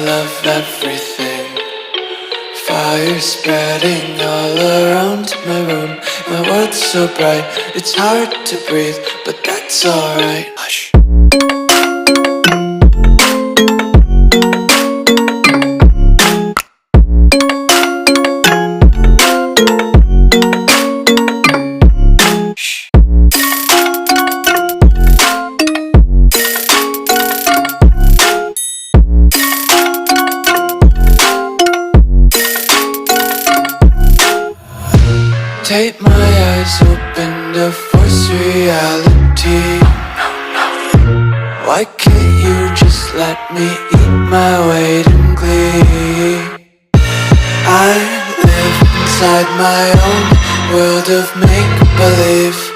love everything. Fire spreading all around my room. My world's so bright, it's hard to breathe, but that's alright. Hush. Take my eyes open to force reality. Why can't you just let me eat my weight in glee? I live inside my own world of make-believe.